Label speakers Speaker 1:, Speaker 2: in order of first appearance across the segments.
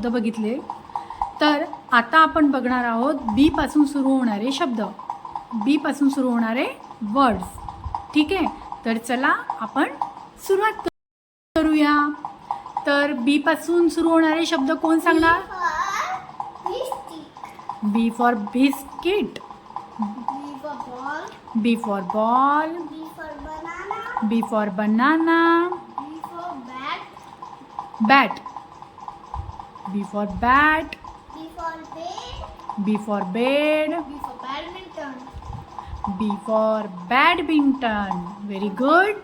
Speaker 1: शब्द बघितले, तर आता आपण बघणार आहोत बी पासून सुरू होणारे शब्द, बी पासून सुरू होणारे वर्ड्स. ठीक आहे, तर चला आपण सुरुवात करूया. तर बी पासून सुरू होणारे शब्द कोण सांगणार? B for biscuit, B for ball, B for banana, bat, B for bat, B for bed, B for badminton. Very good.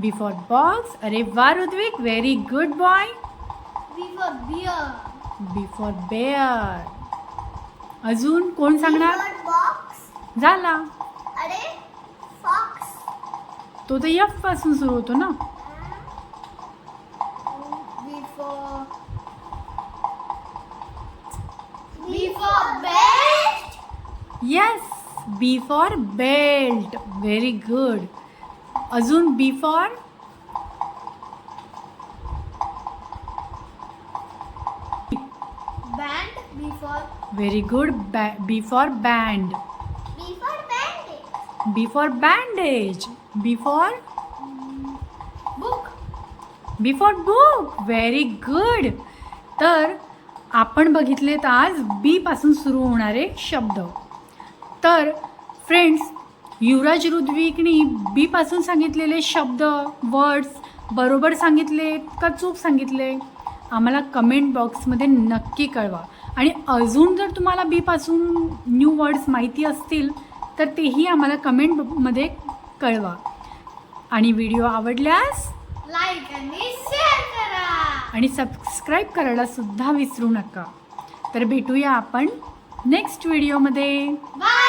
Speaker 2: B for
Speaker 1: box. अरे वाह Ritwik, very good boy.
Speaker 2: B for beer.
Speaker 1: B for bear. अजून कोण सांगणार?
Speaker 2: B for box.
Speaker 1: झाला,
Speaker 2: अरे fox.
Speaker 1: तो तर F पासून सुरू होतो ना.
Speaker 2: B for belt.
Speaker 1: Yes, B for belt. Very good. अजून B for
Speaker 2: Band. B for
Speaker 1: very good. B for band.
Speaker 2: B for bandage.
Speaker 1: B for bandage. B for
Speaker 2: Book.
Speaker 1: B for book. Very good. तर आपण बघितलेत आज बी पासून सुरू होणारे शब्द. तर फ्रेंड्स, युवराज ऋत्विकनी बी पासून सांगितलेले शब्द वर्ड्स बरोबर सांगितले का चूक सांगितले आम्हाला कमेंट बॉक्समध्ये नक्की कळवा. आणि अजून जर तुम्हाला बी पासून न्यू वर्ड्स माहिती असतील तर तेही आम्हाला कमेंटमध्ये कळवा. आणि व्हिडिओ आवडल्यास
Speaker 2: लाईक आणि शेअर करा.
Speaker 1: आणि सबस्क्राईब करायला सुद्धा विसरू नका. तर भेटूया आपण नेक्स्ट व्हिडिओमध्ये.
Speaker 2: बाय.